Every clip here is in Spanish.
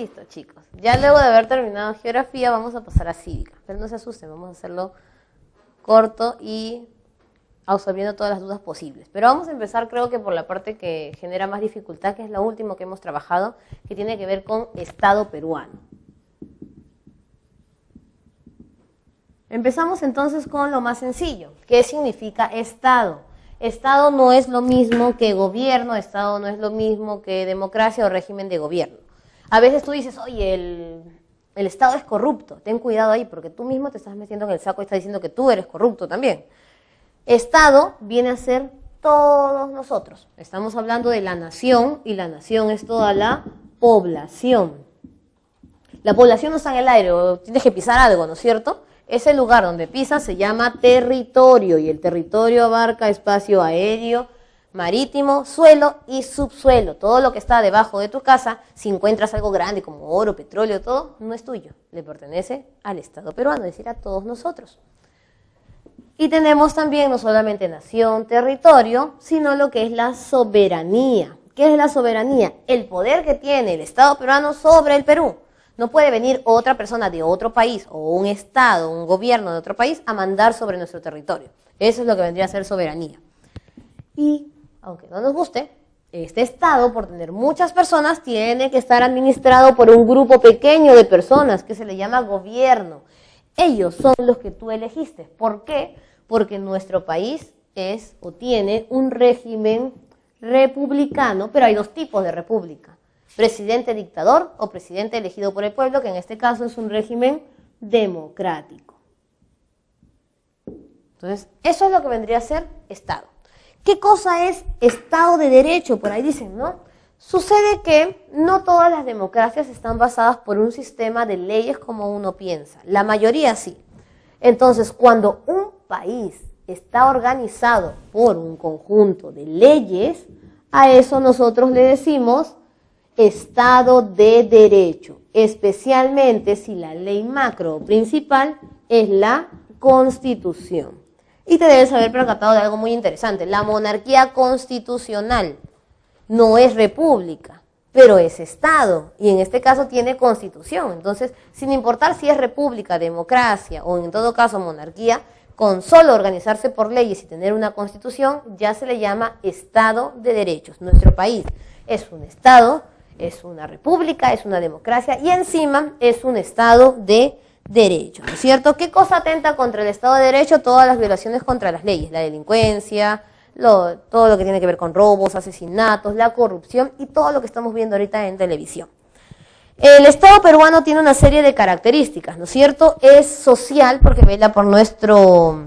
Listo, chicos. Ya luego de haber terminado geografía vamos a pasar a cívica. Pero no se asusten, vamos a hacerlo corto y absorbiendo todas las dudas posibles. Pero vamos a empezar, creo que por la parte que genera más dificultad, que es la última que hemos trabajado, que tiene que ver con Estado peruano. Empezamos entonces con lo más sencillo. ¿Qué significa Estado? Estado no es lo mismo que gobierno, Estado no es lo mismo que democracia o régimen de gobierno. A veces tú dices, oye, el Estado es corrupto, ten cuidado ahí, porque tú mismo te estás metiendo en el saco y estás diciendo que tú eres corrupto también. Estado viene a ser todos nosotros. Estamos hablando de la nación, y la nación es toda la población. La población no está en el aire, o tienes que pisar algo, ¿no es cierto? Ese lugar donde pisas se llama territorio, y el territorio abarca espacio aéreo, marítimo, suelo y subsuelo. Todo lo que está debajo de tu casa, si encuentras algo grande como oro, petróleo, todo, no es tuyo. Le pertenece al Estado peruano, es decir, a todos nosotros. Y tenemos también no solamente nación, territorio, sino lo que es la soberanía. ¿Qué es la soberanía? El poder que tiene el Estado peruano sobre el Perú. No puede venir otra persona de otro país o un Estado, un gobierno de otro país a mandar sobre nuestro territorio. Eso es lo que vendría a ser soberanía. Y, aunque no nos guste, este Estado, por tener muchas personas, tiene que estar administrado por un grupo pequeño de personas que se le llama gobierno. Ellos son los que tú elegiste. ¿Por qué? Porque nuestro país es o tiene un régimen republicano, pero hay dos tipos de república. Presidente dictador o presidente elegido por el pueblo, que en este caso es un régimen democrático. Entonces, eso es lo que vendría a ser Estado. ¿Qué cosa es Estado de Derecho? Por ahí dicen, ¿no? Sucede que no todas las democracias están basadas por un sistema de leyes como uno piensa. La mayoría sí. Entonces, cuando un país está organizado por un conjunto de leyes, a eso nosotros le decimos Estado de Derecho, especialmente si la ley macro o principal es la Constitución. Y te debes haber percatado de algo muy interesante. La monarquía constitucional no es república, pero es Estado, y en este caso tiene Constitución. Entonces, sin importar si es república, democracia o en todo caso monarquía, con solo organizarse por leyes y tener una Constitución, ya se le llama Estado de Derechos. Nuestro país es un Estado, es una república, es una democracia y encima es un Estado de Derecho, ¿no es cierto? ¿Qué cosa atenta contra el Estado de Derecho? Todas las violaciones contra las leyes, la delincuencia, todo lo que tiene que ver con robos, asesinatos, la corrupción y todo lo que estamos viendo ahorita en televisión. El Estado peruano tiene una serie de características, ¿no es cierto? Es social porque vela por nuestro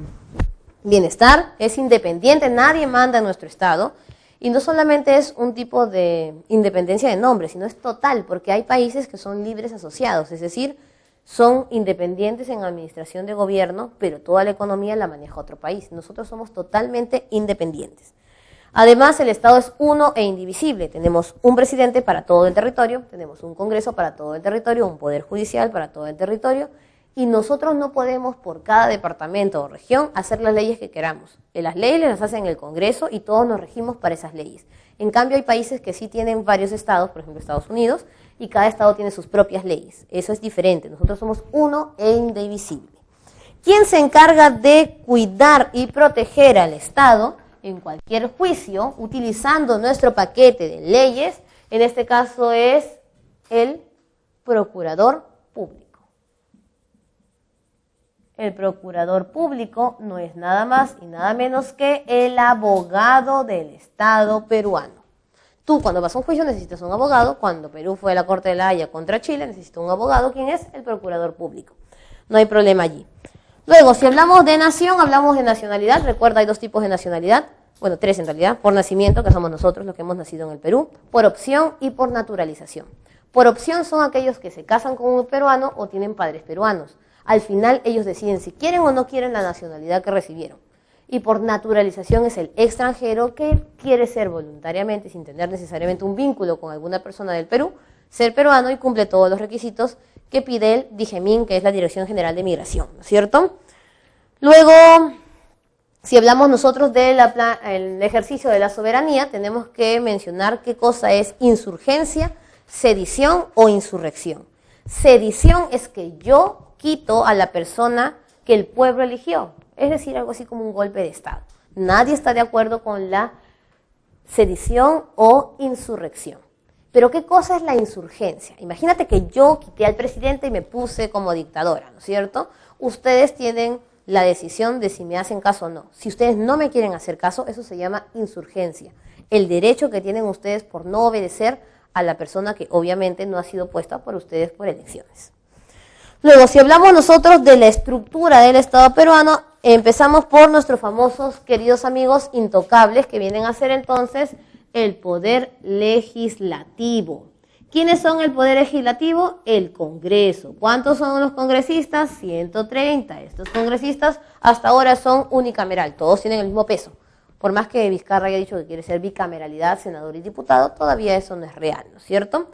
bienestar, es independiente, nadie manda en nuestro Estado. Y no solamente es un tipo de independencia de nombre, sino es total, porque hay países que son libres asociados, es decir, son independientes en administración de gobierno, pero toda la economía la maneja otro país. Nosotros somos totalmente independientes. Además, el Estado es uno e indivisible. Tenemos un presidente para todo el territorio, tenemos un Congreso para todo el territorio, un Poder Judicial para todo el territorio, y nosotros no podemos por cada departamento o región hacer las leyes que queramos. Las leyes las hacen el Congreso y todos nos regimos para esas leyes. En cambio hay países que sí tienen varios estados, por ejemplo Estados Unidos, y cada estado tiene sus propias leyes. Eso es diferente, nosotros somos uno e indivisible. ¿Quién se encarga de cuidar y proteger al Estado en cualquier juicio utilizando nuestro paquete de leyes? En este caso es el Procurador Público. El procurador público no es nada más y nada menos que el abogado del Estado peruano. Tú cuando vas a un juicio necesitas un abogado, cuando Perú fue a la Corte de la Haya contra Chile necesita un abogado, ¿quién es? El procurador público. No hay problema allí. Luego, si hablamos de nación, hablamos de nacionalidad. Recuerda, hay dos tipos de nacionalidad, bueno, tres en realidad, por nacimiento, que somos nosotros los que hemos nacido en el Perú, por opción y por naturalización. Por opción son aquellos que se casan con un peruano o tienen padres peruanos. Al final ellos deciden si quieren o no quieren la nacionalidad que recibieron. Y por naturalización es el extranjero que quiere ser voluntariamente, sin tener necesariamente un vínculo con alguna persona del Perú, ser peruano y cumple todos los requisitos que pide el DIGEMIN, que es la Dirección General de Migración, ¿no es cierto? Luego, si hablamos nosotros del ejercicio de la soberanía, tenemos que mencionar qué cosa es insurgencia, sedición o insurrección. Sedición es que yo quito a la persona que el pueblo eligió, es decir, algo así como un golpe de Estado. Nadie está de acuerdo con la sedición o insurrección. Pero ¿qué cosa es la insurgencia? Imagínate que yo quité al presidente y me puse como dictadora, ¿no es cierto? Ustedes tienen la decisión de si me hacen caso o no. Si ustedes no me quieren hacer caso, eso se llama insurgencia. El derecho que tienen ustedes por no obedecer a la persona que obviamente no ha sido puesta por ustedes por elecciones. Luego, si hablamos nosotros de la estructura del Estado peruano, empezamos por nuestros famosos, queridos amigos, intocables, que vienen a ser entonces el poder legislativo. ¿Quiénes son el poder legislativo? El Congreso. ¿Cuántos son los congresistas? 130. Estos congresistas hasta ahora son unicameral, todos tienen el mismo peso. Por más que Vizcarra haya dicho que quiere ser bicameralidad, senador y diputado, todavía eso no es real, ¿no es cierto?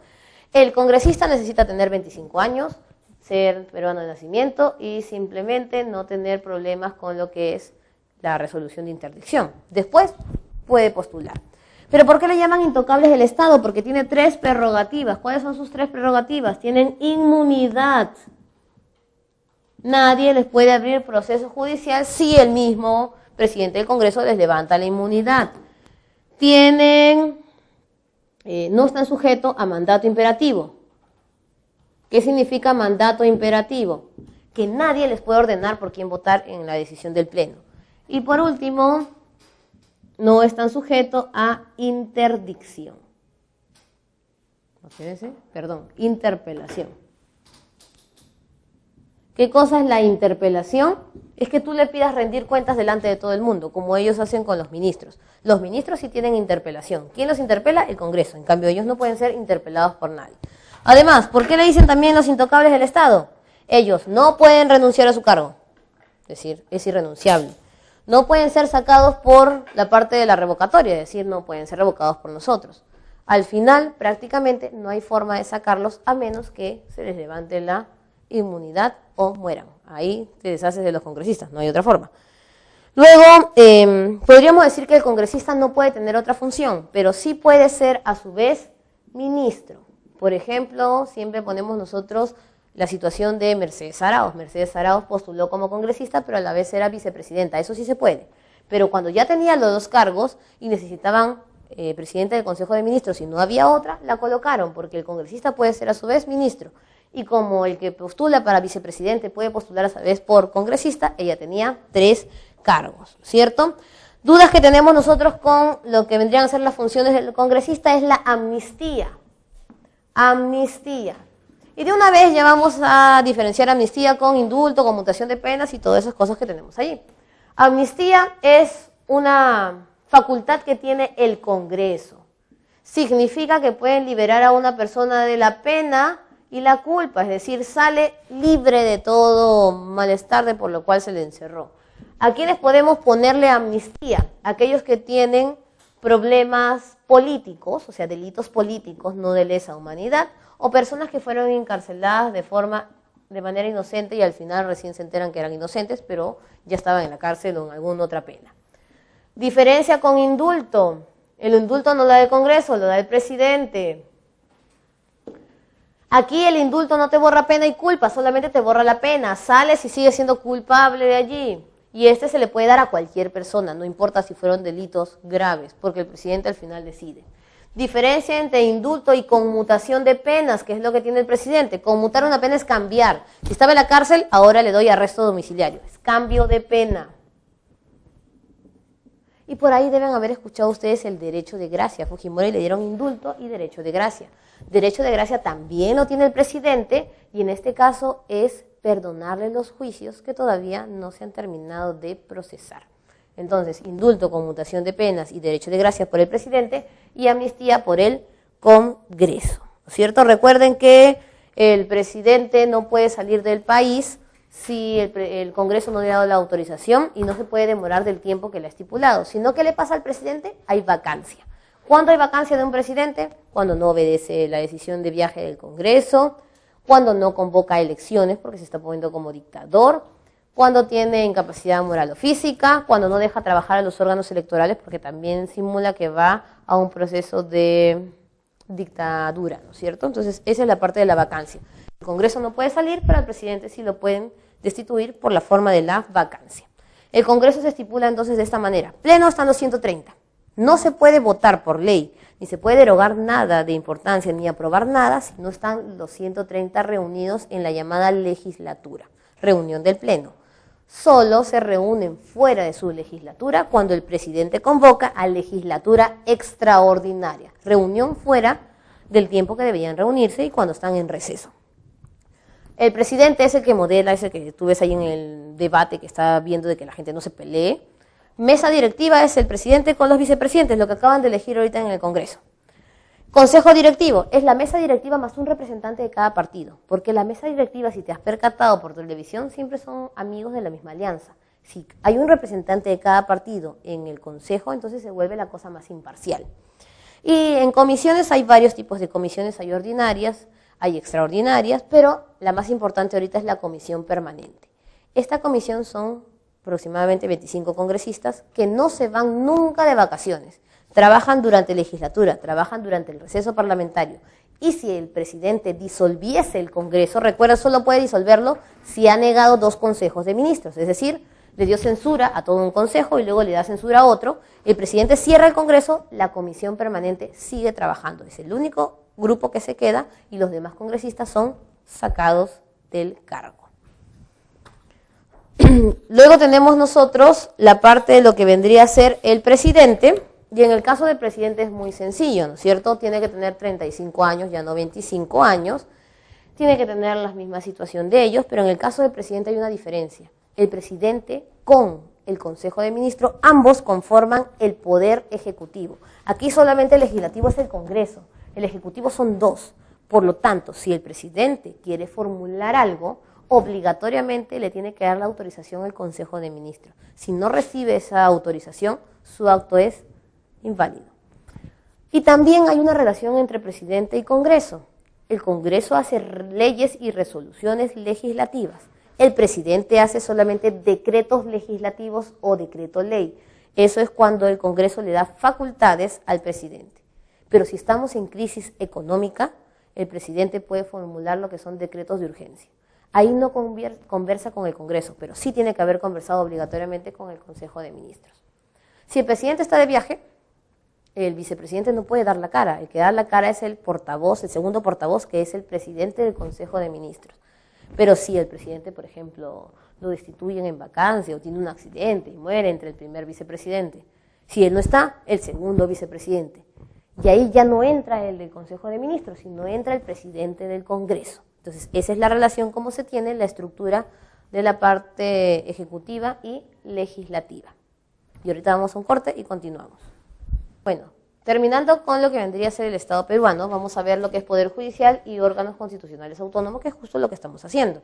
El congresista necesita tener 25 años, ser peruano de nacimiento y simplemente no tener problemas con lo que es la resolución de interdicción. Después puede postular. ¿Pero por qué le llaman intocables del Estado? Porque tiene 3 prerrogativas. ¿Cuáles son sus 3 prerrogativas? Tienen inmunidad. Nadie les puede abrir proceso judicial si el mismo presidente del Congreso les levanta la inmunidad. No están sujetos a mandato imperativo. ¿Qué significa mandato imperativo? Que nadie les puede ordenar por quién votar en la decisión del Pleno. Y por último, no están sujetos a interdicción. Interpelación. ¿Qué cosa es la interpelación? Es que tú le pidas rendir cuentas delante de todo el mundo, como ellos hacen con los ministros. Los ministros sí tienen interpelación. ¿Quién los interpela? El Congreso. En cambio, ellos no pueden ser interpelados por nadie. Además, ¿por qué le dicen también los intocables del Estado? Ellos no pueden renunciar a su cargo. Es decir, es irrenunciable. No pueden ser sacados por la parte de la revocatoria, es decir, no pueden ser revocados por nosotros. Al final, prácticamente, no hay forma de sacarlos a menos que se les levante la inmunidad o mueran. Ahí te deshaces de los congresistas, no hay otra forma. Luego, podríamos decir que el congresista no puede tener otra función, pero sí puede ser a su vez ministro. Por ejemplo, siempre ponemos nosotros la situación de Mercedes Arauz. Mercedes Arauz postuló como congresista, pero a la vez era vicepresidenta. Eso sí se puede. Pero cuando ya tenía los 2 cargos y necesitaban presidente del Consejo de Ministros y no había otra, la colocaron, porque el congresista puede ser a su vez ministro. Y como el que postula para vicepresidente puede postular a su vez por congresista, ella tenía 3 cargos, ¿cierto? Dudas que tenemos nosotros con lo que vendrían a ser las funciones del congresista es la amnistía. Amnistía. Y de una vez ya vamos a diferenciar amnistía con indulto, conmutación de penas y todas esas cosas que tenemos allí. Amnistía es una facultad que tiene el Congreso. Significa que pueden liberar a una persona de la pena y la culpa, es decir, sale libre de todo malestar de por lo cual se le encerró. ¿A quiénes podemos ponerle amnistía? Aquellos que tienen problemas políticos, o sea, delitos políticos, no de lesa humanidad, o personas que fueron encarceladas de manera inocente y al final recién se enteran que eran inocentes, pero ya estaban en la cárcel o en alguna otra pena. Diferencia con indulto. El indulto no lo da el Congreso, lo da el presidente. Aquí el indulto no te borra pena y culpa, solamente te borra la pena. Sales y sigues siendo culpable de allí. Y se le puede dar a cualquier persona, no importa si fueron delitos graves, porque el presidente al final decide. Diferencia entre indulto y conmutación de penas, que es lo que tiene el presidente. Conmutar una pena es cambiar. Si estaba en la cárcel, ahora le doy arresto domiciliario. Es cambio de pena. Y por ahí deben haber escuchado ustedes el derecho de gracia. A Fujimori le dieron indulto y derecho de gracia. Derecho de gracia también lo tiene el presidente y en este caso es perdonarle los juicios que todavía no se han terminado de procesar. Entonces, indulto, conmutación de penas y derecho de gracia por el presidente y amnistía por el Congreso, ¿no es cierto? Recuerden que el presidente no puede salir del país si el Congreso no le ha dado la autorización y no se puede demorar del tiempo que le ha estipulado. Sino, ¿qué le pasa al presidente? Hay vacancia. ¿Cuándo hay vacancia de un presidente? Cuando no obedece la decisión de viaje del Congreso, cuando no convoca elecciones porque se está poniendo como dictador, cuando tiene incapacidad moral o física, cuando no deja trabajar a los órganos electorales porque también simula que va a un proceso de dictadura, ¿no es cierto? Entonces, esa es la parte de la vacancia. El Congreso no puede salir, pero al presidente sí lo pueden destituir por la forma de la vacancia. El Congreso se estipula entonces de esta manera. Pleno están los 130. No se puede votar por ley, ni se puede derogar nada de importancia, ni aprobar nada si no están los 130 reunidos en la llamada legislatura, reunión del Pleno. Solo se reúnen fuera de su legislatura cuando el presidente convoca a legislatura extraordinaria, reunión fuera del tiempo que deberían reunirse y cuando están en receso. El presidente es el que modela, es el que tú ves ahí en el debate que está viendo de que la gente no se pelee. Mesa directiva es el presidente con los vicepresidentes, lo que acaban de elegir ahorita en el Congreso. Consejo directivo es la mesa directiva más un representante de cada partido, porque la mesa directiva, si te has percatado por televisión, siempre son amigos de la misma alianza. Si hay un representante de cada partido en el consejo, entonces se vuelve la cosa más imparcial. Y en comisiones hay varios tipos de comisiones, hay ordinarias, hay extraordinarias, pero la más importante ahorita es la comisión permanente. Esta comisión son aproximadamente 25 congresistas que no se van nunca de vacaciones. Trabajan durante legislatura, trabajan durante el receso parlamentario. Y si el presidente disolviese el Congreso, recuerda, solo puede disolverlo si ha negado 2 consejos de ministros, es decir, le dio censura a todo un consejo y luego le da censura a otro, el presidente cierra el Congreso, la comisión permanente sigue trabajando. Es el único grupo que se queda y los demás congresistas son sacados del cargo. Luego tenemos nosotros la parte de lo que vendría a ser el presidente, y en el caso del presidente es muy sencillo, ¿no es cierto? Tiene que tener 35 años, ya no 25 años, tiene que tener la misma situación de ellos, pero en el caso del presidente hay una diferencia. El presidente con el Consejo de Ministros, ambos conforman el poder ejecutivo. Aquí solamente el legislativo es el Congreso, el ejecutivo son 2. Por lo tanto, si el presidente quiere formular algo, obligatoriamente le tiene que dar la autorización al Consejo de Ministros. Si no recibe esa autorización, su acto es inválido. Y también hay una relación entre presidente y Congreso. El Congreso hace leyes y resoluciones legislativas. El presidente hace solamente decretos legislativos o decreto ley. Eso es cuando el Congreso le da facultades al presidente. Pero si estamos en crisis económica, el presidente puede formular lo que son decretos de urgencia. Ahí no conversa con el Congreso, pero sí tiene que haber conversado obligatoriamente con el Consejo de Ministros. Si el presidente está de viaje, el vicepresidente no puede dar la cara. El que da la cara es el portavoz, el segundo portavoz, que es el presidente del Consejo de Ministros. Pero si el presidente, por ejemplo, lo destituyen en vacancia o tiene un accidente y muere entre el primer vicepresidente, si él no está, el segundo vicepresidente. Y ahí ya no entra el del Consejo de Ministros, sino entra el presidente del Congreso. Entonces, esa es la relación como se tiene la estructura de la parte ejecutiva y legislativa. Y ahorita vamos a un corte y continuamos. Bueno, terminando con lo que vendría a ser el Estado peruano, vamos a ver lo que es Poder Judicial y órganos constitucionales autónomos, que es justo lo que estamos haciendo.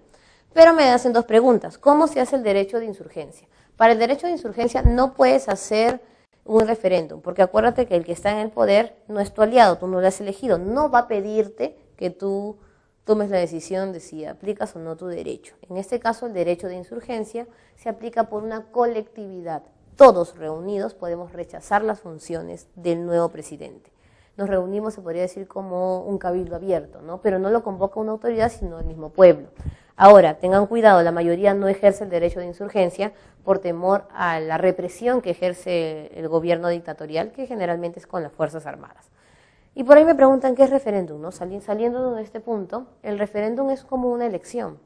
Pero me hacen 2 preguntas. ¿Cómo se hace el derecho de insurgencia? Para el derecho de insurgencia no puedes hacer un referéndum, porque acuérdate que el que está en el poder no es tu aliado, tú no lo has elegido, no va a pedirte que tú tomes la decisión de si aplicas o no tu derecho. En este caso, el derecho de insurgencia se aplica por una colectividad. Todos reunidos podemos rechazar las funciones del nuevo presidente. Nos reunimos, se podría decir, como un cabildo abierto, ¿no? Pero no lo convoca una autoridad, sino el mismo pueblo. Ahora, tengan cuidado, la mayoría no ejerce el derecho de insurgencia por temor a la represión que ejerce el gobierno dictatorial, que generalmente es con las Fuerzas Armadas. Y por ahí me preguntan qué es referéndum, ¿no? Saliendo de este punto, el referéndum es como una elección.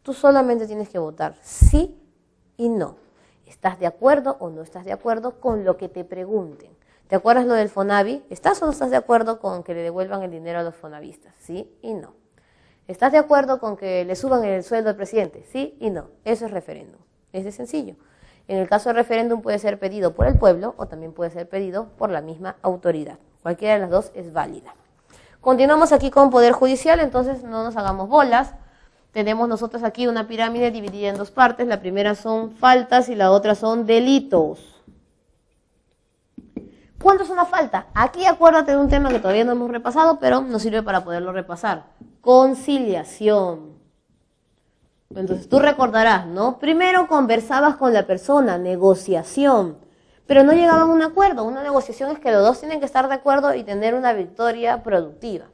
Tú solamente tienes que votar sí y no. ¿Estás de acuerdo o no estás de acuerdo con lo que te pregunten? ¿Te acuerdas lo del Fonavi? ¿Estás o no estás de acuerdo con que le devuelvan el dinero a los fonavistas? Sí y no. ¿Estás de acuerdo con que le suban el sueldo al presidente? Sí y no. Eso es referéndum. Es de sencillo. En el caso de referéndum puede ser pedido por el pueblo o también puede ser pedido por la misma autoridad. Cualquiera de las dos es válida. Continuamos aquí con Poder Judicial, entonces no nos hagamos bolas. Tenemos nosotros aquí una pirámide dividida en 2 partes. La primera son faltas y la otra son delitos. ¿Cuánto es una falta? Aquí acuérdate de un tema que todavía no hemos repasado, pero nos sirve para poderlo repasar. Conciliación. Entonces tú recordarás, ¿no? Primero conversabas con la persona, negociación. pero no llegaban a un acuerdo. Una negociación es que los dos tienen que estar de acuerdo y tener una victoria productiva.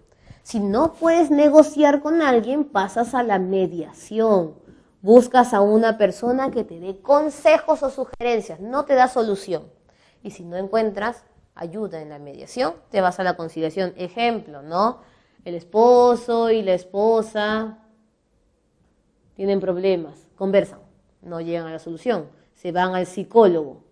Si no puedes negociar con alguien, pasas a la mediación. Buscas a una persona que te dé consejos o sugerencias, no te da solución. Y si no encuentras ayuda en la mediación, te vas a la conciliación. Ejemplo, ¿no? El esposo y la esposa tienen problemas, conversan, no llegan a la solución, se van al psicólogo.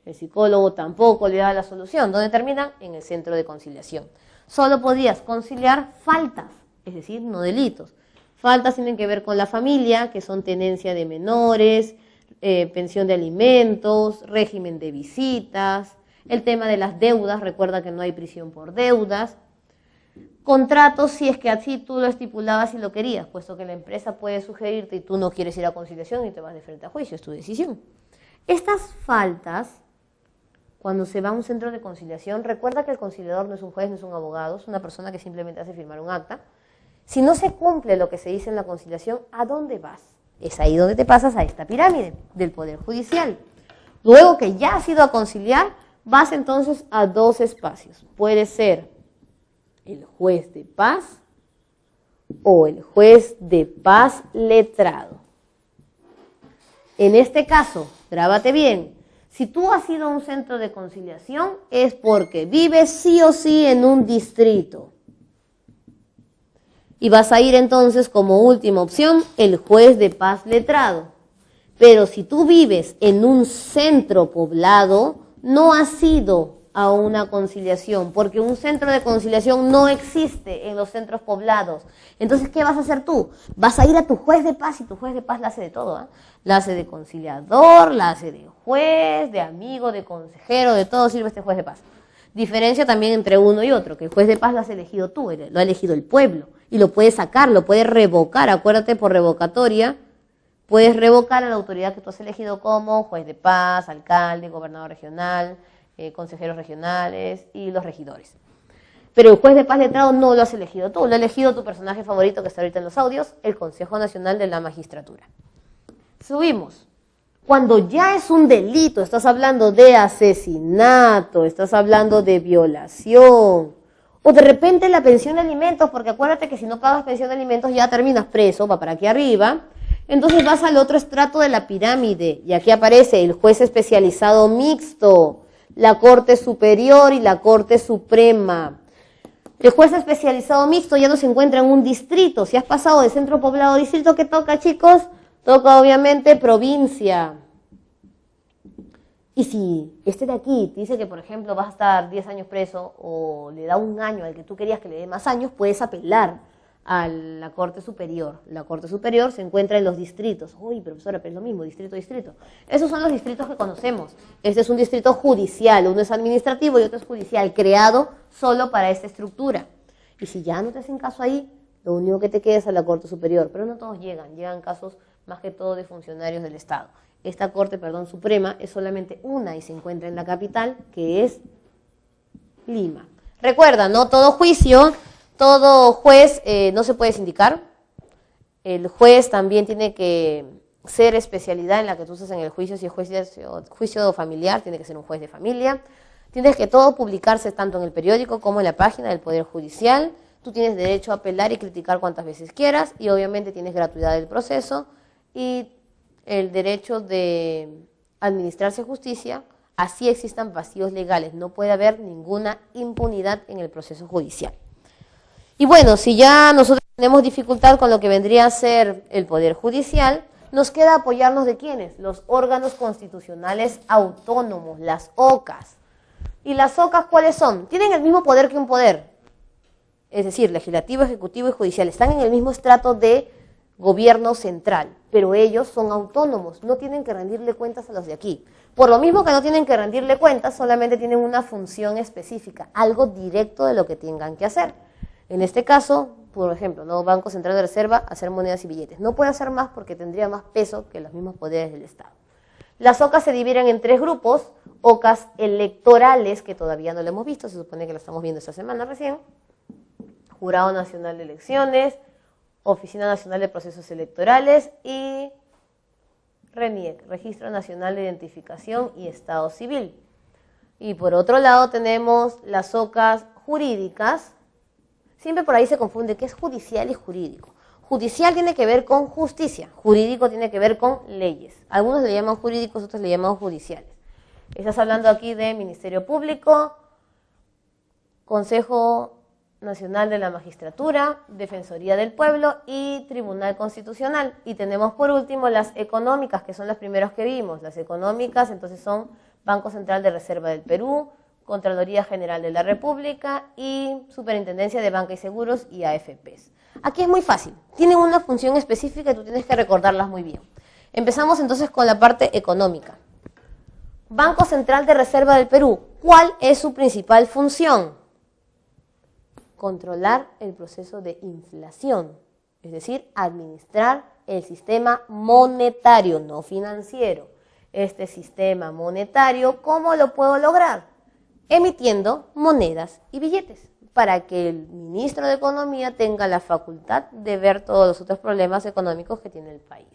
El psicólogo tampoco le da la solución. ¿Dónde terminan? En el centro de conciliación. Solo podías conciliar faltas, es decir, no delitos. Faltas tienen que ver con la familia, que son tenencia de menores, pensión de alimentos, régimen de visitas, el tema de las deudas, recuerda que no hay prisión por deudas, contratos si es que así tú lo estipulabas y lo querías, puesto que la empresa puede sugerirte y tú no quieres ir a conciliación y te vas de frente a juicio, es tu decisión. Estas faltas, cuando se va a un centro de conciliación, recuerda que el conciliador no es un juez, no es un abogado, es una persona que simplemente hace firmar un acta. Si no se cumple lo que se dice en la conciliación, ¿a dónde vas? Es ahí donde te pasas a esta pirámide del Poder Judicial. Luego que ya has ido a conciliar, vas entonces a dos espacios. Puede ser el juez de paz o el juez de paz letrado. En este caso, grábate bien, si tú has ido a un centro de conciliación es porque vives sí o sí en un distrito. Y vas a ir entonces como última opción el juez de paz letrado. Pero si tú vives en un centro poblado, no has ido a una conciliación, porque un centro de conciliación no existe en los centros poblados. Entonces, ¿qué vas a hacer tú? Vas a ir a tu juez de paz, y tu juez de paz la hace de todo, ¿eh? La hace de conciliador, la hace de juez, de amigo, de consejero, de todo sirve este juez de paz. Diferencia también entre uno y otro, que el juez de paz lo has elegido tú, lo ha elegido el pueblo, y lo puedes sacar, lo puedes revocar, acuérdate, por revocatoria, puedes revocar a la autoridad que tú has elegido como juez de paz, alcalde, gobernador regional, consejeros regionales y los regidores. Pero el juez de paz letrado no lo has elegido tú, lo ha elegido tu personaje favorito que está ahorita en los audios, el Consejo Nacional de la Magistratura. Subimos. Cuando ya es un delito, estás hablando de asesinato, estás hablando de violación, o de repente la pensión de alimentos, porque acuérdate que si no pagas pensión de alimentos ya terminas preso, va para aquí arriba, entonces vas al otro estrato de la pirámide, y aquí aparece el juez especializado mixto, la Corte Superior y la Corte Suprema. El juez especializado mixto ya no se encuentra en un distrito. Si has pasado de centro poblado a distrito, ¿qué toca, chicos? Toca obviamente provincia. Y si este de aquí te dice que, por ejemplo, vas a estar 10 años preso o le da un año al que tú querías que le dé más años, puedes apelar a la Corte Superior. La Corte Superior se encuentra en los distritos. Uy, profesora, pero es lo mismo, distrito, distrito. Esos son los distritos que conocemos. Este es un distrito judicial, uno es administrativo y otro es judicial, creado solo para esta estructura. Y si ya no te hacen caso ahí, lo único que te queda es a la Corte Superior. Pero no todos llegan casos más que todo de funcionarios del Estado. Esta Corte, Suprema es solamente una y se encuentra en la capital, que es Lima. Recuerda, no todo juicio, todo juez no se puede sindicar. El juez también tiene que ser especialidad en la que tú estés en el juicio. Si es juicio familiar, tiene que ser un juez de familia. Tienes que todo publicarse tanto en el periódico como en la página del Poder Judicial. Tú tienes derecho a apelar y criticar cuantas veces quieras y obviamente tienes gratuidad del proceso y el derecho de administrarse justicia, así existan vacíos legales. No puede haber ninguna impunidad en el proceso judicial. Y bueno, si ya nosotros tenemos dificultad con lo que vendría a ser el Poder Judicial, nos queda apoyarnos de ¿quiénes? Los órganos constitucionales autónomos, las OCAs. ¿Y las OCAs cuáles son? Tienen el mismo poder que un poder, es decir, legislativo, ejecutivo y judicial. Están en el mismo estrato de gobierno central, pero ellos son autónomos, no tienen que rendirle cuentas a los de aquí. Por lo mismo que no tienen que rendirle cuentas, solamente tienen una función específica, algo directo de lo que tengan que hacer. En este caso, por ejemplo, ¿no? Banco Central de Reserva, hacer monedas y billetes. No puede hacer más porque tendría más peso que los mismos poderes del Estado. Las OCAs se dividen en tres grupos: OCAs electorales, que todavía no lo hemos visto, se supone que lo estamos viendo esta semana recién, Jurado Nacional de Elecciones, Oficina Nacional de Procesos Electorales y RENIEC, Registro Nacional de Identificación y Estado Civil. Y por otro lado tenemos las OCAs jurídicas. Siempre por ahí se confunde qué es judicial y jurídico. Judicial tiene que ver con justicia, jurídico tiene que ver con leyes. Algunos le llaman jurídicos, otros le llaman judiciales. Estás hablando aquí de Ministerio Público, Consejo Nacional de la Magistratura, Defensoría del Pueblo y Tribunal Constitucional. Y tenemos por último las económicas, que son las primeras que vimos. Las económicas entonces son Banco Central de Reserva del Perú, Contraloría General de la República y Superintendencia de Banca y Seguros y AFPs. Aquí es muy fácil, tienen una función específica y tú tienes que recordarlas muy bien. Empezamos entonces con la parte económica. Banco Central de Reserva del Perú, ¿cuál es su principal función? Controlar el proceso de inflación, es decir, administrar el sistema monetario, no financiero. Este sistema monetario, ¿cómo lo puedo lograr? Emitiendo monedas y billetes, para que el ministro de Economía tenga la facultad de ver todos los otros problemas económicos que tiene el país.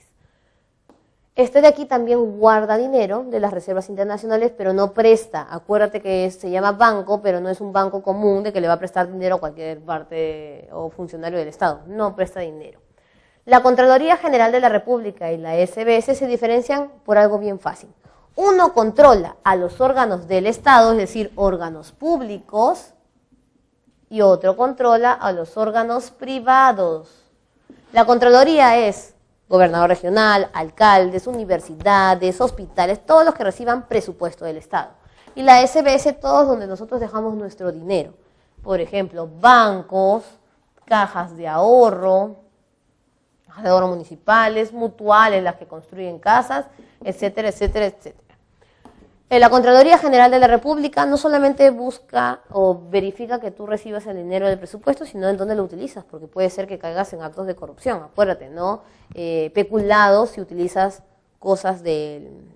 Este de aquí también guarda dinero de las reservas internacionales, pero no presta. Acuérdate que se llama banco, pero no es un banco común de que le va a prestar dinero a cualquier parte o funcionario del Estado. No presta dinero. La Contraloría General de la República y la SBS se diferencian por algo bien fácil. Uno controla a los órganos del Estado, es decir, órganos públicos, y otro controla a los órganos privados. La Contraloría es gobernador regional, alcaldes, universidades, hospitales, todos los que reciban presupuesto del Estado. Y la SBS, todos donde nosotros dejamos nuestro dinero. Por ejemplo, bancos, cajas de ahorro municipales, mutuales, las que construyen casas, etcétera, etcétera, etcétera. La Contraloría General de la República no solamente busca o verifica que tú recibas el dinero del presupuesto, sino en dónde lo utilizas, porque puede ser que caigas en actos de corrupción, acuérdate, ¿no? Peculado si utilizas cosas del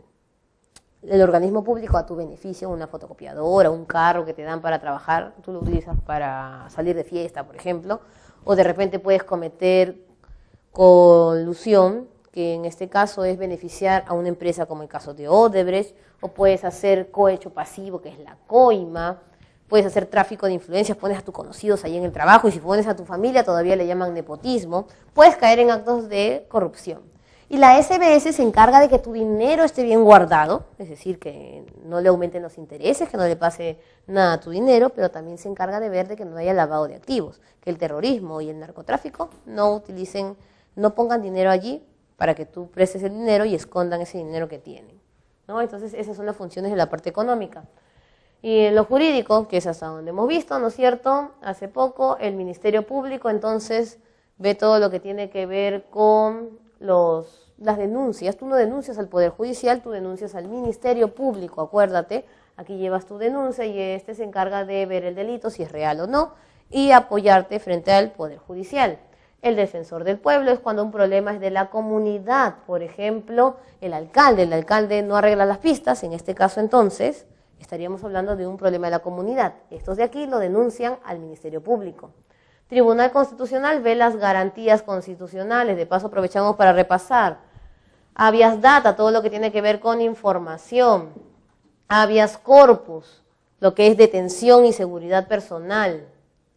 organismo público a tu beneficio, una fotocopiadora, un carro que te dan para trabajar, tú lo utilizas para salir de fiesta, por ejemplo, o de repente puedes cometer colusión, que en este caso es beneficiar a una empresa como el caso de Odebrecht, o puedes hacer cohecho pasivo, que es la coima, puedes hacer tráfico de influencias, pones a tus conocidos ahí en el trabajo, y si pones a tu familia todavía le llaman nepotismo, puedes caer en actos de corrupción. Y la SBS se encarga de que tu dinero esté bien guardado, es decir, que no le aumenten los intereses, que no le pase nada a tu dinero, pero también se encarga de ver de que no haya lavado de activos, que el terrorismo y el narcotráfico no pongan dinero allí para que tú prestes el dinero y escondan ese dinero que tienen, ¿no? Entonces esas son las funciones de la parte económica. Y en lo jurídico, que es hasta donde hemos visto, ¿no es cierto? Hace poco el Ministerio Público entonces ve todo lo que tiene que ver con las denuncias. Tú no denuncias al Poder Judicial, tú denuncias al Ministerio Público, acuérdate, aquí llevas tu denuncia y este se encarga de ver el delito, si es real o no, y apoyarte frente al Poder Judicial. El defensor del pueblo es cuando un problema es de la comunidad, por ejemplo, el alcalde no arregla las pistas, en este caso entonces estaríamos hablando de un problema de la comunidad. Estos de aquí lo denuncian al Ministerio Público. Tribunal Constitucional ve las garantías constitucionales, de paso aprovechamos para repasar. Habeas data, todo lo que tiene que ver con información. Habeas corpus, lo que es detención y seguridad personal.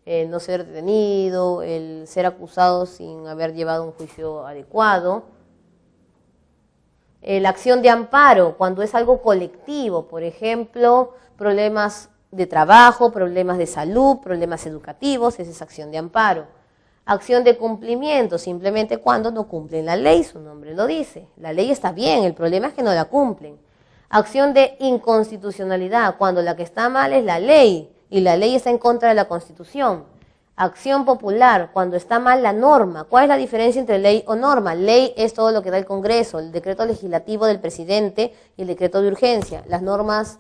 El no ser detenido, el ser acusado sin haber llevado un juicio adecuado. La acción de amparo, cuando es algo colectivo, por ejemplo, problemas de trabajo, problemas de salud, problemas educativos, esa es acción de amparo. Acción de cumplimiento, simplemente cuando no cumplen la ley, su nombre lo dice. La ley está bien, el problema es que no la cumplen. Acción de inconstitucionalidad, cuando la que está mal es la ley, y la ley está en contra de la Constitución. Acción popular, cuando está mal la norma. ¿Cuál es la diferencia entre ley o norma? Ley es todo lo que da el Congreso, el decreto legislativo del presidente y el decreto de urgencia, las normas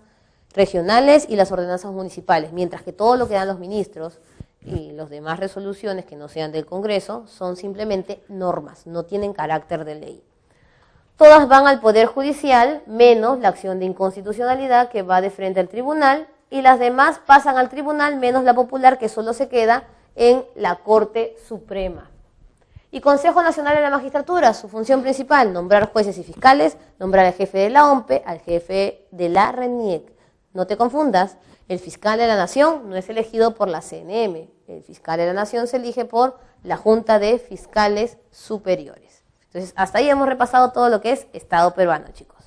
regionales y las ordenanzas municipales, mientras que todo lo que dan los ministros y las demás resoluciones que no sean del Congreso son simplemente normas, no tienen carácter de ley. Todas van al Poder Judicial, menos la acción de inconstitucionalidad que va de frente al tribunal, y las demás pasan al tribunal, menos la popular que solo se queda en la Corte Suprema. Y Consejo Nacional de la Magistratura, su función principal, nombrar jueces y fiscales, nombrar al jefe de la OMPE, al jefe de la RENIEC. No te confundas, el fiscal de la Nación no es elegido por la CNM, el fiscal de la Nación se elige por la Junta de Fiscales Superiores. Entonces, hasta ahí hemos repasado todo lo que es Estado peruano, chicos.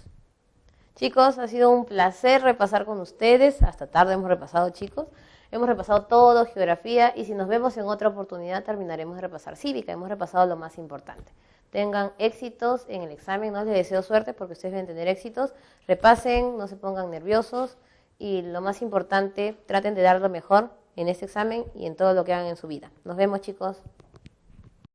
Chicos, ha sido un placer repasar con ustedes, hasta tarde hemos repasado, chicos. Hemos repasado todo, geografía, y si nos vemos en otra oportunidad terminaremos de repasar cívica. Hemos repasado lo más importante. Tengan éxitos en el examen, no les deseo suerte porque ustedes deben tener éxitos. Repasen, no se pongan nerviosos y lo más importante, traten de dar lo mejor en este examen y en todo lo que hagan en su vida. Nos vemos, chicos.